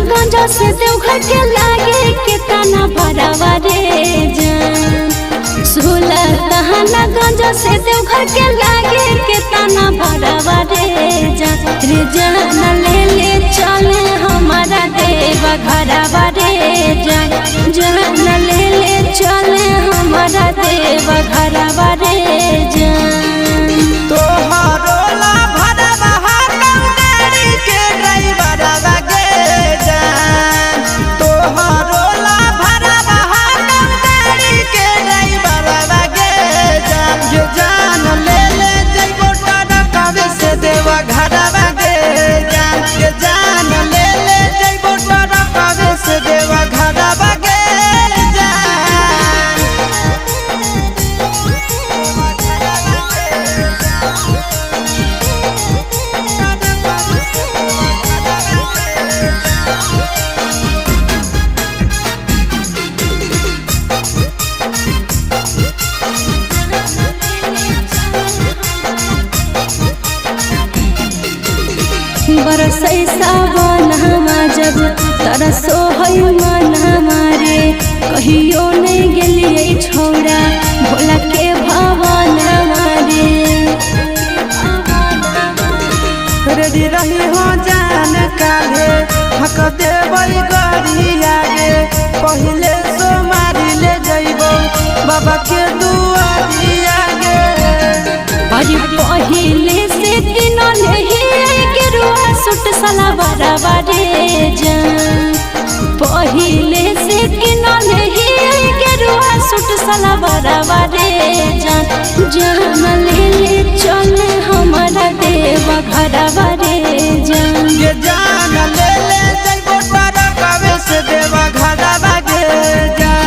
गंजा से देवघर के लागे के तना भरावा रे जान। 16 तहना गंजा से देवघर के लागे के तना भरावा रे जान। रे जान ले चले हमारा देवा घरावा रे जान। जान ले चले हमारा देवा घरावा रे जान। तोहरो ला भरावा गाड़ी के ड्राइवर गे जान। तोहरो ला भरावा गाड़ी के ड्राइवर गे जान। ये जान ले जइबो टरकावे से देवा घरवा गे जान। ये जान ले जइबो टरकावे से देवा घरवा गे बरसै सावन हमा जब तरसो है मन हमारे। कहियो नहीं गेलिए छोड़ा भोला के भवन हमारे। रेडी रही हो जान काले हक देवई गड़ी आगे। पहले सो मारी ले जइबो बाबा के दुआरी आगे। अरे पहले से दिन नहीं सुट सलवारवा रे जान। पहले से किनो नहीं गेरुआ सुट सलवारवा रे जान। जान ले चले हमारा देवा घरवा रे जान। ये जान ले जइबो टरकावे से देवा घरवा गे जान।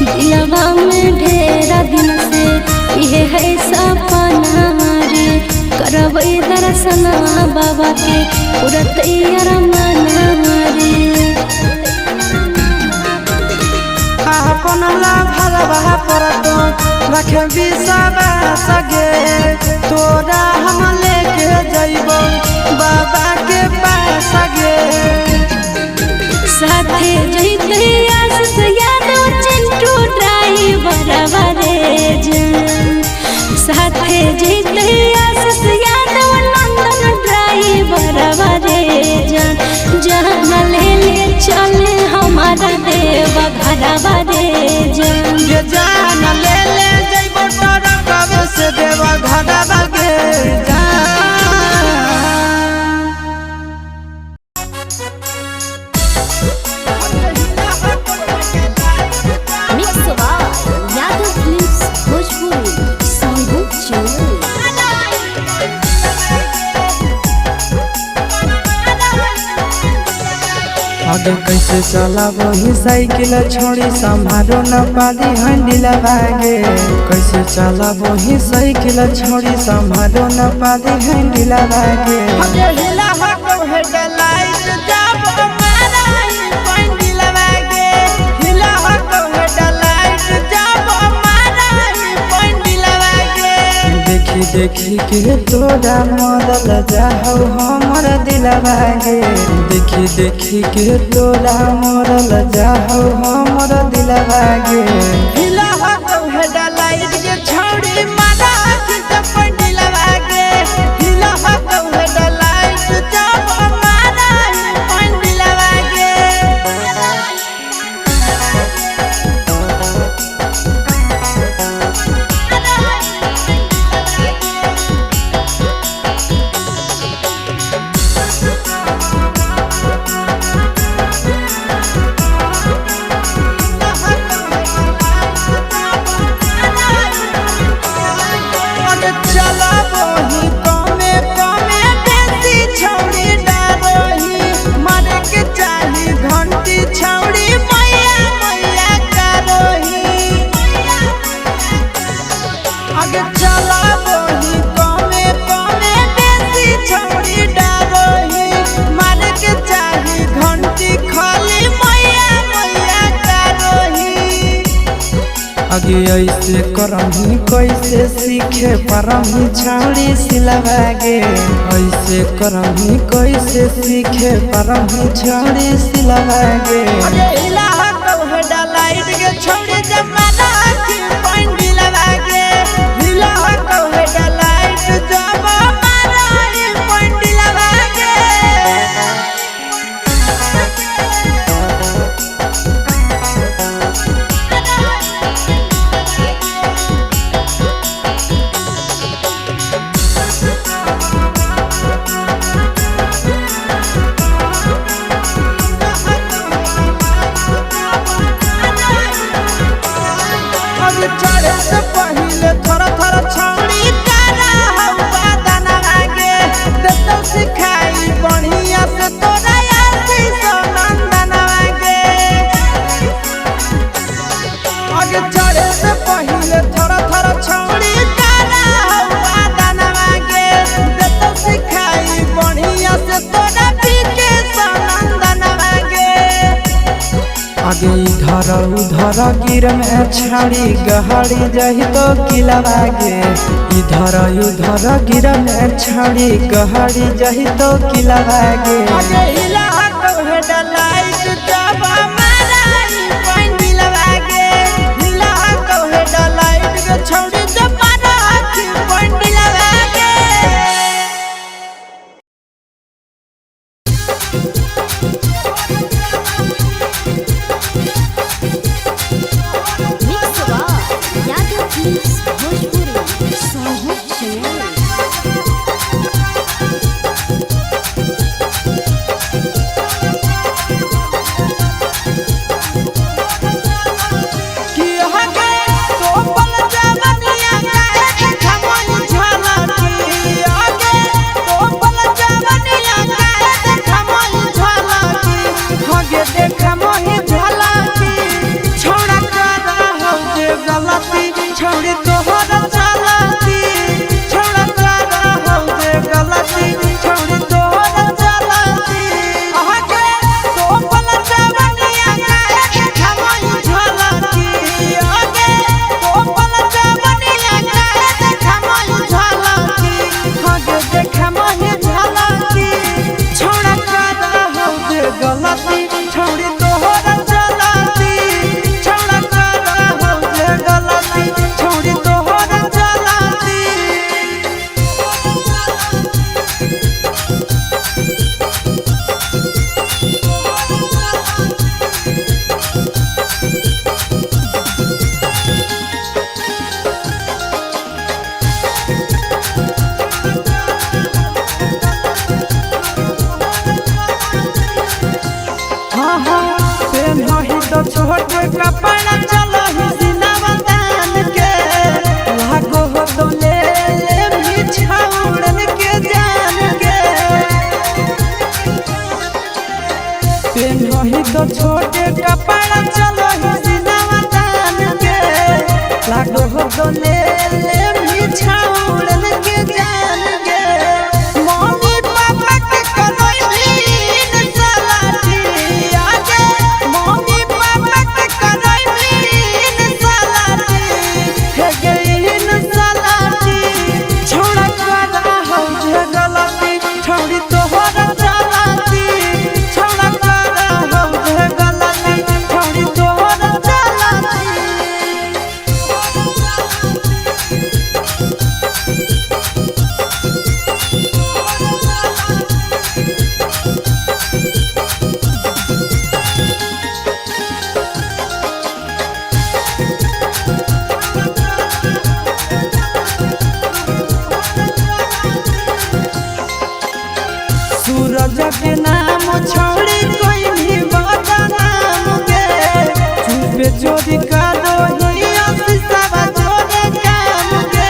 दिलवा में ढेरा दिन से ये है सपना रे। करबै दर्शन बाबा के पूरा तैयार मना रे। अपन ला भलवा परतो रखे बिसाबा सगे। तोरा हम लेके जइबो बाबा के पास गे। साथे जइते आशीष यादव चिंटू ड्राइवर रे जान। साथे जइते आशीष यादव नंदन ड्राइवर रे जान। जान ले चले हमारा देवा घरवा रे जान। ये जान ले जइबो टरकावे से देवा घरवा गे जान। आगे कैसे चला वही साइकिल छोड़ी संभालो न पाली हंडिल भागे। कैसे चला वही साइकिल छोड़ी संभालो न पाली हंडिल भागे। देखी के तोरा मरल जाहौ हमर दिलवा गे। देखी के तोरा मरल जाहौ हमर दिलवा गे। आगे ऐसे करही कैसे सीखे परही छौड़ी सिलवागे ऐसे करही कैसे सीखे परही छौड़ी सिलवागे अरे इलाहा कहे डलाइट के छौड़ी जमाना की पॉइंट लगे इलाहा कहे डलाइट जब मारा ई पॉइंट लगे चढ़े से पहले थोड़ा थोड़ा छौड़ी तारा हवा दाना आगे देतो सिखाई बढ़िया से तोरा आसी नंदन आगे आगे चढ़े से पहले थोड़ा थोड़ा छौड़ी तारा हवा दाना आगे देतो सिखाई बढ़िया से तोरा पीके नंदन आगे आगे इधर उधर गिर में छाड़ी गहरी जही तो किलवागे इधर उधर गिर में छाड़ी गहरी जही तो किलवागे आगे इलाहा कहे डलाइट जब मारा ई पॉइंट लगे इलाहा कहे डलाइट के छौड़ी जब मारा ई पॉइंट लगे छौड़ी तोहरा चलाती छौड़ा करा हो जे गलती छौड़ी तोहरा चलाती आगे तो पल जवनिया काहे खमई झलती आगे तो पल जवनिया काहे खमई झलती आगे देख मही झलती छौड़ा करा हो जे गलती छौड़ी तोहरा चलाती छौड़ा करा हो जे गलती छौड़ी तोहरा चलाती हाँ हाँ पेन ही तो छोटे कपड़ा चलो ही सिनेमा दान के लागो हो तो ले ले भी छाउड़न के जान के पेन ही तो छोटे कपड़ा चलो ही सिनेमा दान के लागो हो तो ले ले भी छाउड़न के जान के मम्मी पापा के करैलीन सलाटी आगे मम्मी पापा के करैलीन सलाटी हे गईन सलाटी छौड़ा करा हो जे गलती छौड़ी तोहरा चलाती छौड़ा करा हो जे गलती छौड़ी तोहरा चलाती सूरज के नाम छौड़ी कोई भी बदनाम गे चुपे चोरी का दोही अफिसवा जोरे काम गे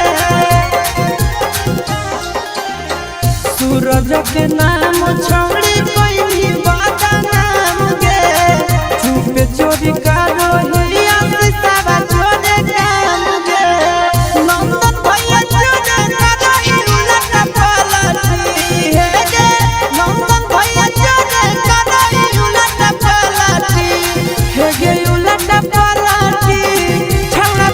सूरज के नाम छौड़ी कोई भी बदनाम गे चुपे चोरी का दोही अफिसवा जोरे काम गे नंदन भैया जोरे करही उलट पलटी हे गे नंदन भैया जोरे करही उलट पलटी हे गे उलट पलटी छौड़ा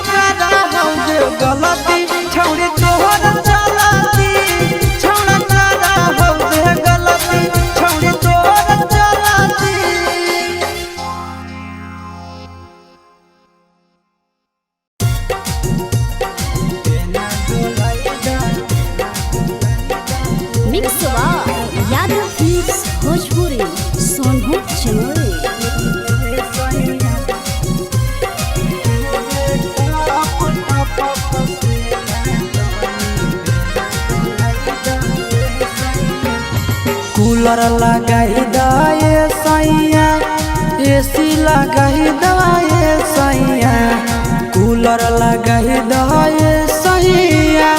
कूलर लगाई दाए सैया, एसी लगाई दाए सैया, कूलर लगाई दाए सैया,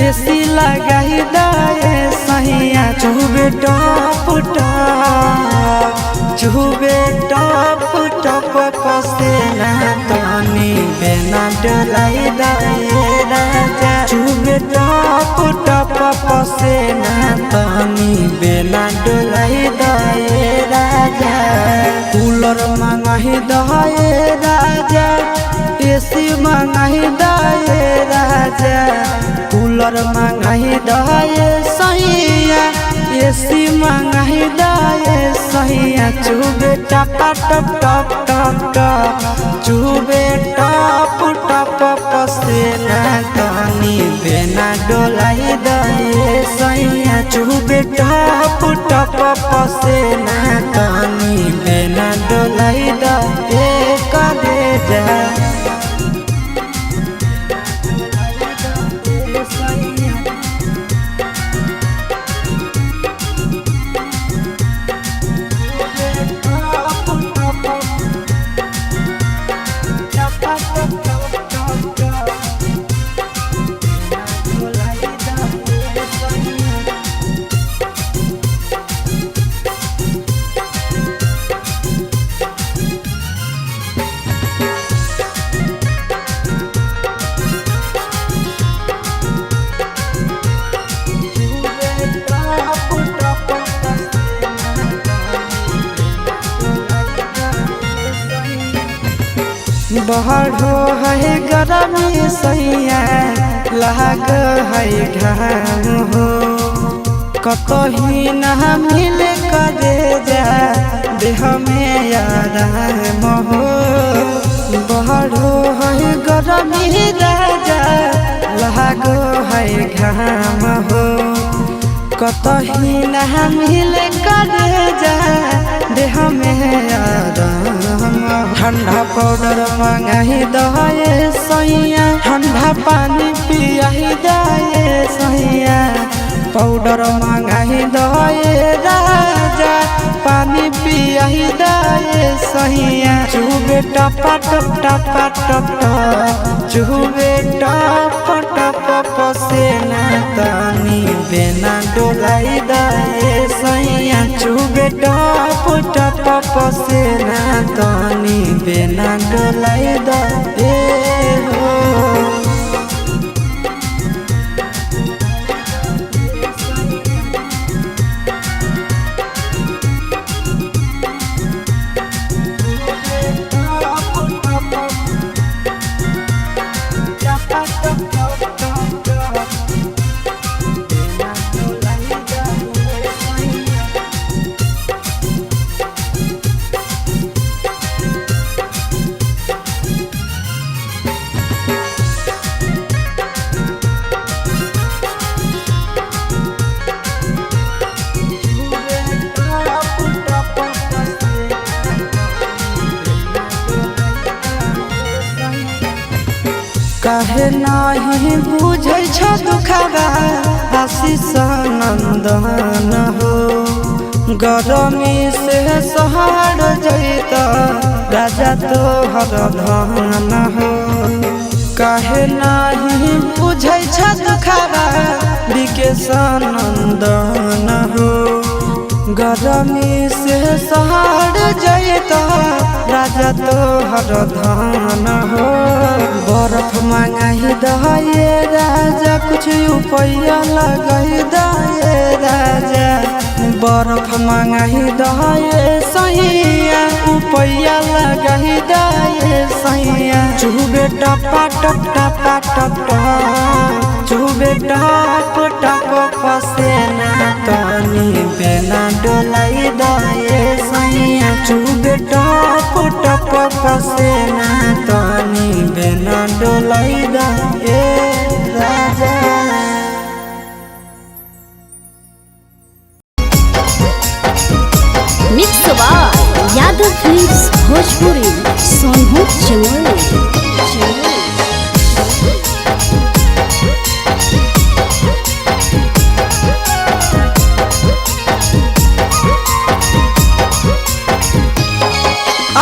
एसी लगाई दाए सैया, चुबे टप टप, चुबे टप टप पसेना तनी बेना डोलाई दाए राजा, चुबे टप टप पसेना तनी बेना डोलाई दाए राजा। कूलर मंगाही दाए राजा, एसी मंगाही दाए राजा, कूलर मंगाही दाए सैया, एसी मंगाही दाए सैया, चुबे टप टप टप टप टप, चुबे टप टप पसेना तनी बेना डोलाई दाए सैया, चुबे टप टप पसेना तनी बेना डोलाई दाए करे जा। बढ़ो है गरमी सैया, लाग है घाम हो, कतही न मिल करे जा देह में आराम हो। बढ़ो है गरमी राजा, लाग है घाम हो, कतही न मिल करे जा देह में आराम। ठंडा पाउडर मंगाही दाए सैया, ठंडा पानी पियाही दाए सैया, पाउडर मंगाही दाए राजा, पानी पियाही दाए सैया, चुबे टप टप टप टप टप, चुबे टप टप पसेना तनी बेना डोलाई दाए सैया, चुबे टप टप पसेना तनी बेना डोलाई दाए हो। काहे नाही बुझै छ दुखबा आशीष नंदन हो, गरमी से सहर जैत राजा तोहर धन हो। काहे नाही बुझै छ दुखबा विकेश नंदन हो, गरमी से सहर जैत राजा तोहर धन हो। बर्फ मंगाही दाए राजा, कुछ रुपया लगाई दाए राजा, बर्फ मंगाही दाए सैया, रुपया लगाई दाए सैया, चुबे टप टप टप टप टप, चुबे टप टप पसेना तनी बेना डोलाई दाए सैया, चुबे टप टप पसेना तनी बेना डोलाई दाए राजा। मिक्स बाय यादव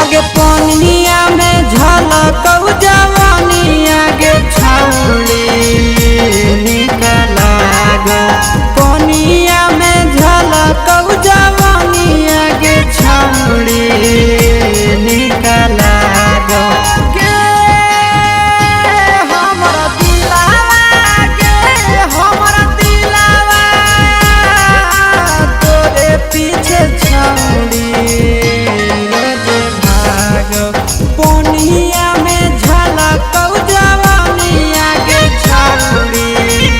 आगे पनिया में झलक जवानिया गे छौड़ी निकला गो पनिया में झलक जवानिया गे छौड़ी निकला गो गे हमरा दिलावा तोरे पीछे छौड़ी पनिया में झलक जवानिया के छौड़ी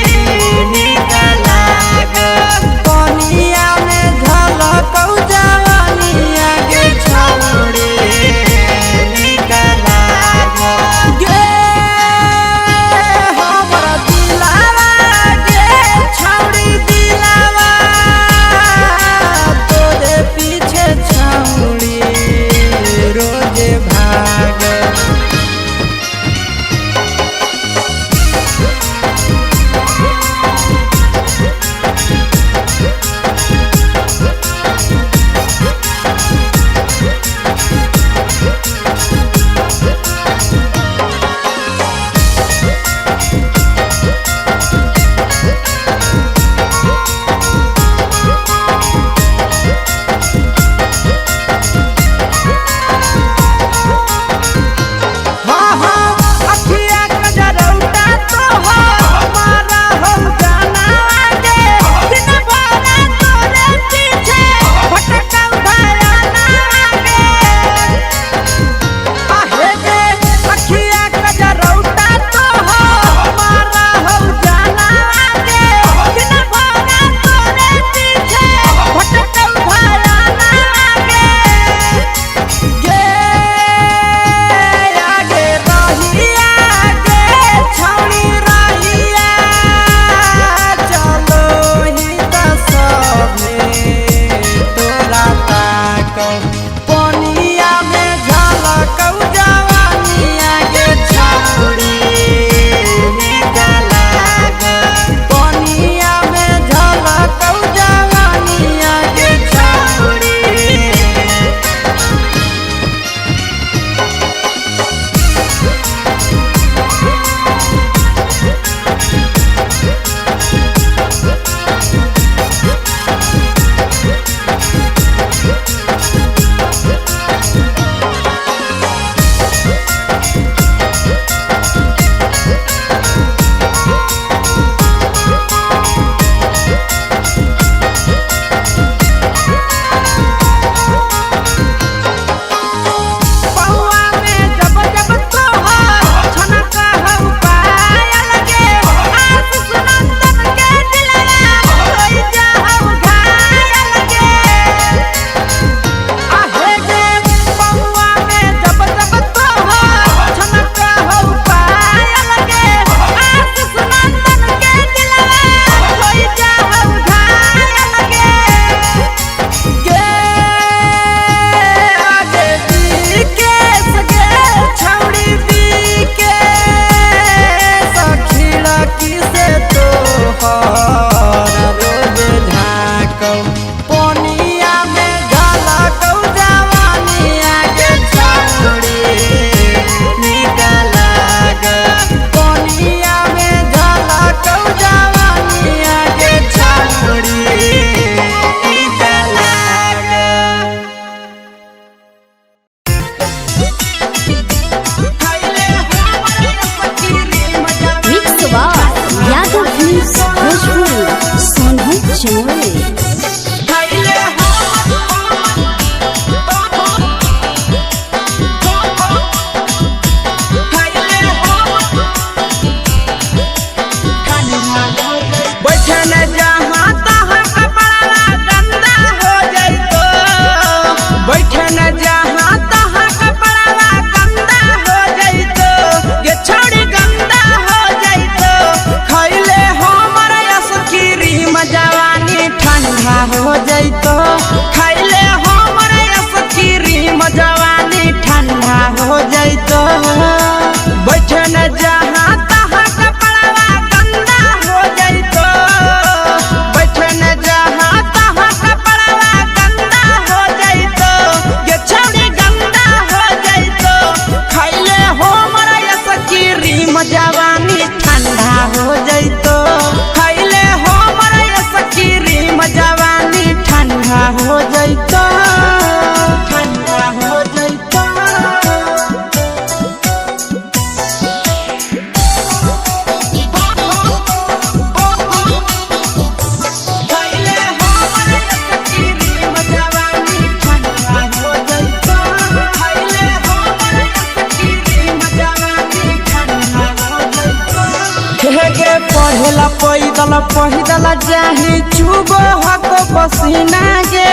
पैदल पैदल जाही चुबो हको पसीना गे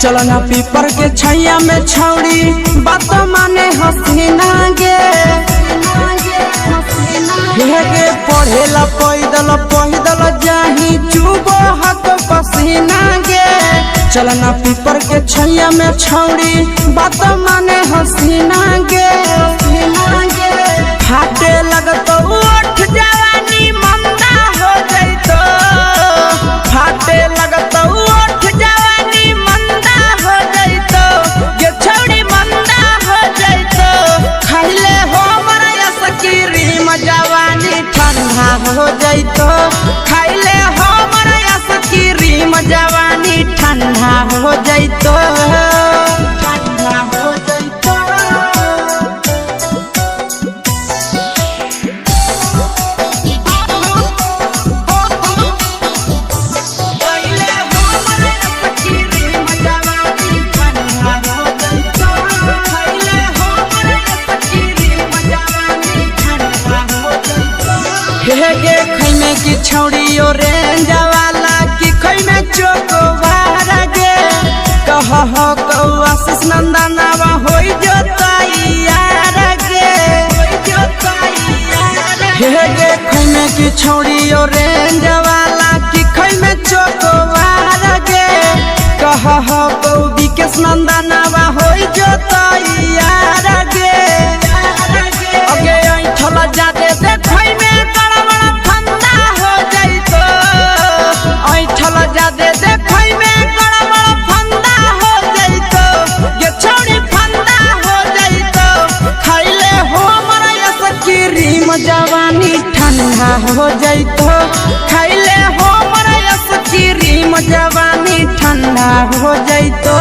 चलो ना पीपर के छैया में छौड़ी बात माने हसीना गे गे पढ़ेला पैदल पैदल जाही चुबो हको पसीना गे चलो ना पीपर के छैया में छौड़ी बात माने हसीना गे फाटे लगतो उठ जवानी मंदा हो जैतो फाटे लगतो उठ जवानी मंदा हो जैतो ये छौड़ी मंदा हो जैतो खैले हो मरया सकीरी जवानी ठंडा हो जैतो खैले हो मरया सकीरी जवानी ठंडा हो जैतो ठंडा हो जैतो गे खैमे की छौड़ी ओरेंज वाला की खैमे चोकोबार गे कह हो कौआ आशीष नंदनवा होई जोताई यार गे गे खैमे की छौड़ी ओरेंज वाला की खैमे चोकोबार गे कह हो कौ विकेश नंदनवा होई जोताई यार गे अगे ऐठला जादे देखै में जादे देखै में गड़बड़ फंदा हो जैतो ये छौड़ी फंदा हो जैतो खैले हो मरया सकीरी जवानी ठंडा हो जैतो खैले हो मरया सकीरी जवानी ठंडा हो जैतो।